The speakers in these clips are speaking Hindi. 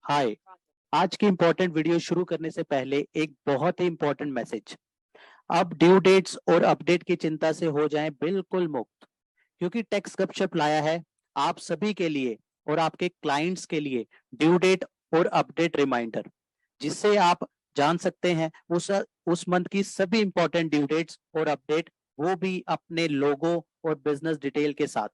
हाय। आज की इम्पोर्टेंट वीडियो शुरू करने से पहले एक बहुत ही इम्पोर्टेंट मैसेज। अब ड्यू डेट्स और अपडेट की चिंता से हो जाएं बिल्कुल मुक्त, क्योंकि टैक्स गपशप लाया है आप सभी के लिए और आपके क्लाइंट्स के लिए ड्यू डेट और अपडेट रिमाइंडर, जिससे आप जान सकते हैं उस मंथ की सभी इंपॉर्टेंट ड्यू डेट्स और अपडेट, वो भी अपने लोगो और बिजनेस डिटेल के साथ,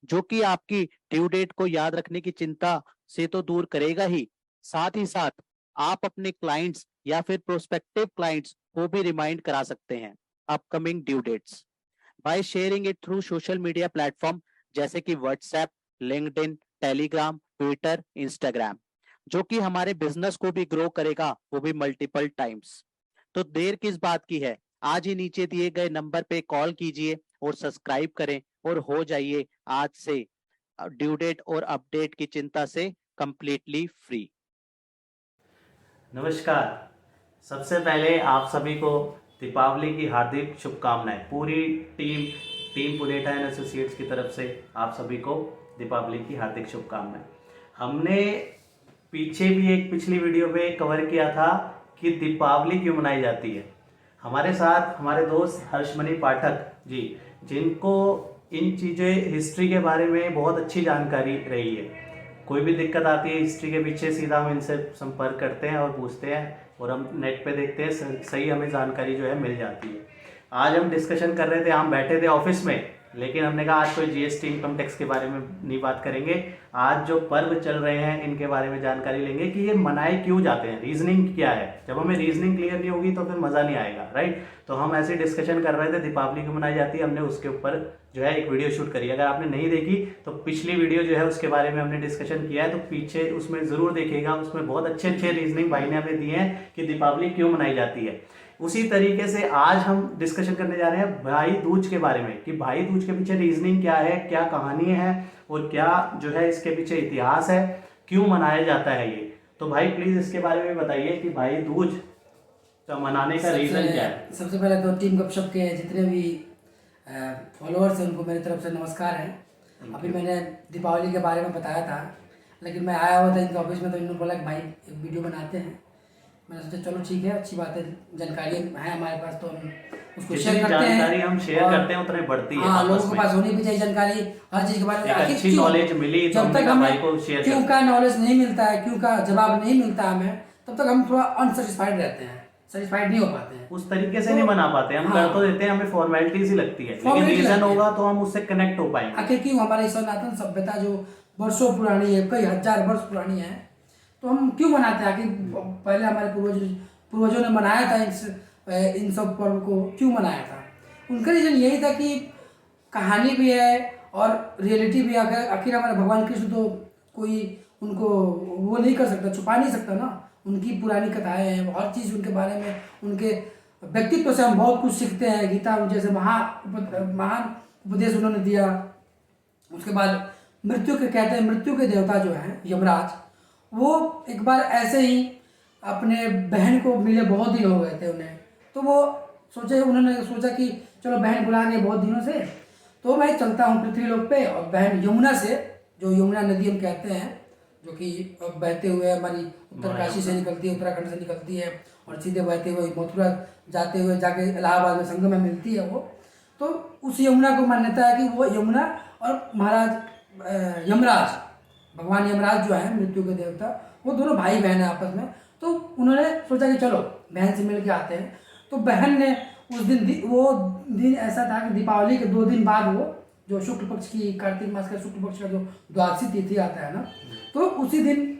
जो कि आपकी ड्यू डेट को याद रखने की चिंता से तो दूर करेगा ही, साथ ही साथ आप अपने क्लाइंट्स या फिर प्रोस्पेक्टिव क्लाइंट्स को भी रिमाइंड करा सकते हैं upcoming due dates by sharing it through social media platform जैसे कि WhatsApp, LinkedIn, Telegram, Twitter, Instagram, जो कि हमारे बिजनेस को भी ग्रो करेगा, वो भी मल्टीपल टाइम्स। तो देर किस बात की है, आज ही नीचे दिए गए नंबर पे कॉल कीजिए और सब्सक्राइब करें और हो जाइए आज से ड्यू डेट और अपडेट की चिंता से कंप्लीटली फ्री। नमस्कार। सबसे पहले आप सभी को दीपावली की हार्दिक शुभकामनाएं। पूरी टीम पुनेटा एंड एसोसिएट्स की तरफ से आप सभी को दीपावली की हार्दिक शुभकामनाएं। हमने पीछे भी एक पिछली वीडियो में कवर किया था कि दीपावली क्यों मनाई जाती है। हमारे साथ हमारे दोस्त हर्षमणि पाठक जी, जिनको इन चीज़ें हिस्ट्री के बारे में बहुत अच्छी जानकारी रही है। कोई भी दिक्कत आती है हिस्ट्री के पीछे, सीधा हम इनसे संपर्क करते हैं और पूछते हैं और हम नेट पे देखते हैं, सही हमें जानकारी जो है मिल जाती है। आज हम डिस्कशन कर रहे थे, हम बैठे थे ऑफिस में, लेकिन हमने कहा आज कोई जीएसटी इनकम टैक्स के बारे में नहीं बात करेंगे। आज जो पर्व चल रहे हैं इनके बारे में जानकारी लेंगे कि ये मनाए क्यों जाते हैं, रीजनिंग क्या है। जब हमें रीजनिंग क्लियर नहीं होगी तो फिर मज़ा नहीं आएगा, राइट। तो हम ऐसे डिस्कशन कर रहे थे दीपावली क्यों मनाई जाती है, हमने उसके ऊपर जो है एक वीडियो शूट करी। अगर आपने नहीं देखी तो पिछली वीडियो जो है उसके बारे में हमने डिस्कशन किया है, तो पीछे उसमें ज़रूर देखिएगा। उसमें बहुत अच्छे अच्छे रीजनिंग भाई ने हमें दिए हैं कि दीपावली क्यों मनाई जाती है। उसी तरीके से आज हम डिस्कशन करने जा रहे हैं भाई दूज के बारे में, कि भाई दूज के पीछे रीजनिंग क्या है, क्या कहानी है और क्या जो है इसके पीछे इतिहास है, क्यों मनाया जाता है ये। तो भाई प्लीज इसके बारे में बताइए कि भाई दूज का मनाने का रीजन क्या है। सबसे पहले तो टीम गपशप के जितने भी फॉलोअर्स हैं उनको मेरी तरफ से नमस्कार है। अभी मैंने दीपावली के बारे में बताया था, लेकिन मैं आया हुआ था इनके ऑफिस में, तो इन्होंने बोला कि भाई एक वीडियो बनाते हैं। मैंने सोचा चलो ठीक है, अच्छी बात है, जानकारी है हमारे पास तो हम उसको शेयर करते हैं। जानकारी हम शेयर करते हैं उतने बढ़ती है। हाँ, लोगों के पास होनी भी चाहिए जानकारी हर चीज़ के बारे में। अच्छी नॉलेज मिली जब तक हमें क्यों का नॉलेज नहीं मिलता है, क्यों का जवाब नहीं मिलता हमें, तब तक हम थोड़ा अनसेटिस्फाइड रहते हैं, सेटिस्फाइड नहीं हो पाते हैं, उस तरीके से नहीं बना पाते। हम कर तो देते हैं, हमें फॉर्मेलिटीज ही लगती है, लेकिन रीजन होगा तो हम उससे कनेक्ट हो पाएंगे। आखिर क्यों हमारी सनातन सभ्यता जो वर्षों पुरानी है, कई हजार वर्ष पुरानी है, तो हम क्यों मनाते हैं? आखिर पहले हमारे पूर्वजों ने मनाया था इन सब पर्व को, क्यों मनाया था? उनका रीजन यही था कि कहानी भी है और रियलिटी भी है। आखिर हमारे भगवान कृष्ण तो कोई उनको वो नहीं कर सकता, छुपा नहीं सकता ना। उनकी पुरानी कथाएं हैं, हर चीज़ उनके बारे में, उनके व्यक्तित्व से हम बहुत कुछ सीखते हैं। गीता जैसे महान उपदेश उन्होंने दिया। उसके बाद मृत्यु के कहते हैं, मृत्यु के देवता जो हैं यमराज, वो एक बार ऐसे ही अपने बहन को मिले, बहुत दिन हो गए थे उन्हें, तो वो उन्होंने सोचा कि चलो बहन बुला रही है बहुत दिनों से, तो मैं चलता हूँ पृथ्वीलोक पे। और बहन यमुना से, जो यमुना नदी हम कहते हैं, जो कि बहते हुए हमारी उत्तरकाशी से निकलती है, उत्तराखंड से निकलती है और सीधे बहते हुए मथुरा जाते हुए जाके इलाहाबाद में संगम में मिलती है वो। तो उस यमुना को मान्यता है कि वो यमुना और महाराज यमराज, भगवान यमराज जो है मृत्यु के देवता, वो दोनों भाई बहन हैं आपस में। तो उन्होंने सोचा कि चलो बहन से मिल के आते हैं। तो बहन ने उस दिन वो दिन ऐसा था कि दीपावली के 2 दिन बाद, वो जो शुक्ल पक्ष की, कार्तिक मास का शुक्ल पक्ष का जो द्वादशी तिथि आता है ना, तो उसी दिन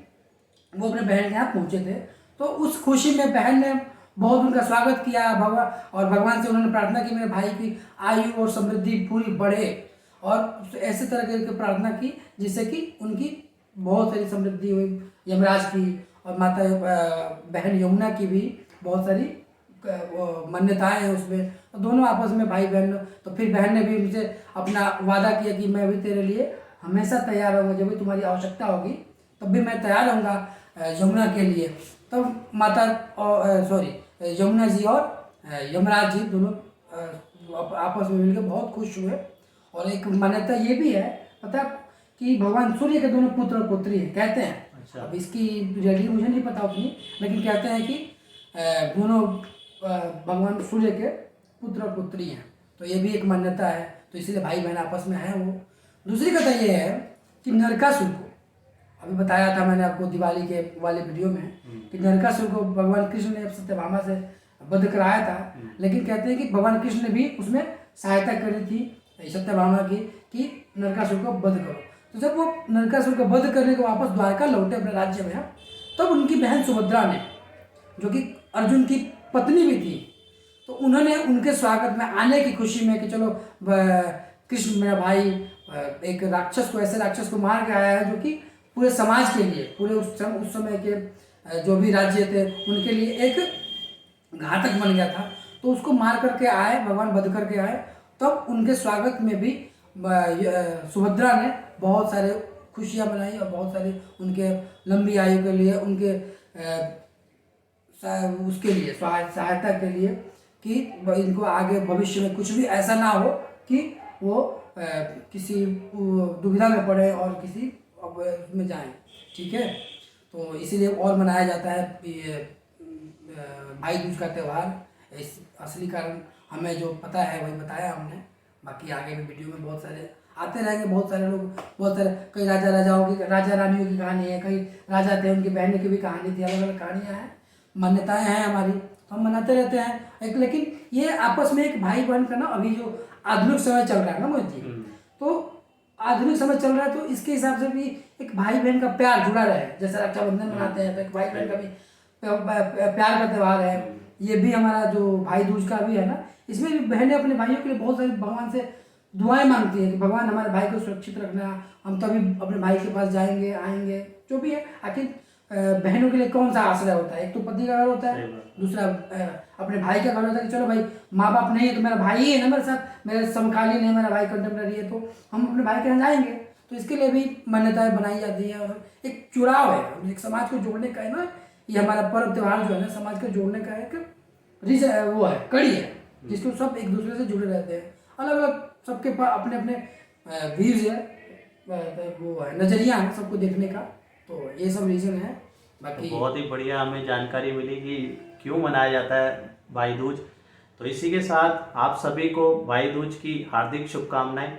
वो अपने बहन के यहाँ पहुँचे थे। तो उस खुशी में बहन ने बहुत उनका स्वागत किया और भगवान से उन्होंने प्रार्थना की मेरे भाई की आयु और समृद्धि पूरी बढ़े, और ऐसे तरह की प्रार्थना की जिससे कि उनकी बहुत सारी समृद्धि हुई, यमराज की और माता बहन यमुना की भी बहुत सारी मान्यताएं हैं उसमें। तो दोनों आपस में भाई बहन। तो फिर बहन ने भी उनसे अपना वादा किया कि मैं भी तेरे लिए हमेशा तैयार रहूँगा, जब भी तुम्हारी आवश्यकता होगी तब भी मैं तैयार रहूँगा यमुना के लिए। तब यमुना जी और यमराज जी दोनों आपस में मिलकर बहुत खुश हुए। और एक मान्यता ये भी है, पता कि भगवान सूर्य के दोनों पुत्र और पुत्री हैं, कहते हैं अच्छा। अब इसकी रियलिटी मुझे नहीं पता उतनी, लेकिन कहते हैं कि दोनों भगवान सूर्य के पुत्र और पुत्री हैं, तो ये भी एक मान्यता है, तो इसीलिए भाई बहन आपस में हैं वो। दूसरी कथा ये है कि नरकासुर को, अभी बताया था मैंने आपको दिवाली के वाले वीडियो में कि नरकासुर को भगवान कृष्ण ने सत्यभामा से वध कराया था, लेकिन कहते हैं कि भगवान कृष्ण ने भी उसमें सहायता करी थी सत्यभामा की कि नरकासुर को वध करो। तो जब वो नरकासुर को वध करने को वापस द्वारका लौटे अपने राज्य में, तब उनकी बहन सुभद्रा ने, जो कि अर्जुन की पत्नी भी थी, तो उन्होंने उनके स्वागत में आने की खुशी में कि चलो कृष्ण मेरा भाई एक राक्षस को, ऐसे राक्षस को मार के आया है जो कि पूरे समाज के लिए, पूरे उस समय के जो भी राज्य थे उनके लिए एक घातक बन गया था, तो उसको मार करके आए, भगवान वध करके आए। तब उनके स्वागत में भी सुभद्रा ने बहुत सारे खुशियाँ मनाई और बहुत सारी उनके लंबी आयु के लिए, उनके उसके लिए सहायता के लिए कि इनको आगे भविष्य में कुछ भी ऐसा ना हो कि वो किसी दुविधा में पड़े और किसी में जाएं। ठीक है, तो इसीलिए और मनाया जाता है भाई दूज का त्यौहार। इस असली कारण हमें जो पता है वही बताया हमने, बाकी आगे भी वीडियो में बहुत सारे आते रहेंगे, बहुत सारे लोग, बहुत सारे, कई राजाओं की, राजा रानियों की कहानी है, कई राजा थे उनकी बहनों की भी कहानी थी, अलग अलग कहानियाँ हैं, मान्यताएं हैं हमारी, तो हम मनाते रहते हैं। लेकिन ये आपस में एक भाई बहन का ना, अभी जो आधुनिक समय चल रहा है ना मोहित जी, तो आधुनिक समय चल रहा है, तो इसके हिसाब से भी एक भाई बहन का प्यार जुड़ा रहे। जैसे रक्षाबंधन मनाते हैं तो एक भाई बहन का भी प्यार का त्यौहार है, ये भी हमारा जो भाई दूज का भी है ना, इसमें भी बहनें अपने भाइयों के लिए बहुत सारी भगवान से दुआएं मांगती हैं कि भगवान हमारे भाई को सुरक्षित रखना, हम तभी अपने भाई के पास जाएंगे आएंगे, जो भी है। आखिर बहनों के लिए कौन सा आश्रय होता है, एक तो पति का घर होता है, दूसरा अपने भाई का घर होता है कि चलो भाई माँ बाप नहीं है तो मेरा भाई ही है ना मेरे साथ, मेरे समकालीन है, मेरा भाई कंटेम्पररी है, तो हम अपने भाई के यहाँ जाएंगे। तो इसके लिए भी मान्यताएं बनाई जाती हैं और एक जुड़ाव है, एक समाज को जोड़ने का है ना, ये हमारा पर्व त्यौहार जो है ना, समाज को जोड़ने का एक वो है, कड़ी है, जिसको सब एक दूसरे से जुड़े रहते हैं। अलग अलग सबके पास अपने अपने व्यूज है, वो है नजरिया है सबको देखने का, तो ये सब रीजन है। बाकी तो बहुत ही बढ़िया हमें जानकारी मिली कि क्यों मनाया जाता है भाई दूज। तो इसी के साथ आप सभी को भाई दूज की हार्दिक शुभकामनाएं।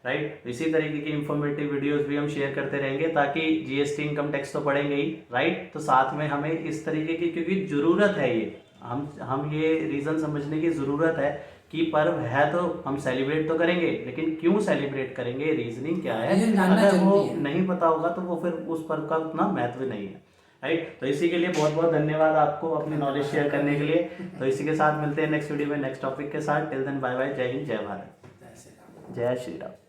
राइट, इसी तरीके की इंफॉर्मेटिव वीडियोस भी हम शेयर करते रहेंगे, ताकि जीएसटी इनकम टैक्स तो पड़ेंगे ही। राइट, तो साथ में हमें इस तरीके की, क्योंकि ज़रूरत है ये, हम ये रीज़न समझने की ज़रूरत है कि पर्व है तो हम सेलिब्रेट तो करेंगे, लेकिन क्यों सेलिब्रेट करेंगे, रीजनिंग क्या है, अगर वो नहीं पता होगा तो वो फिर उस पर्व का उतना महत्व नहीं है। राइट, तो इसी के लिए बहुत बहुत धन्यवाद आपको अपनी नॉलेज शेयर करने के लिए। तो इसी के साथ मिलते हैं नेक्स्ट वीडियो में नेक्स्ट टॉपिक के साथ। टिल देन बाय बाय, जय हिंद, जय भारत, जय श्री राम।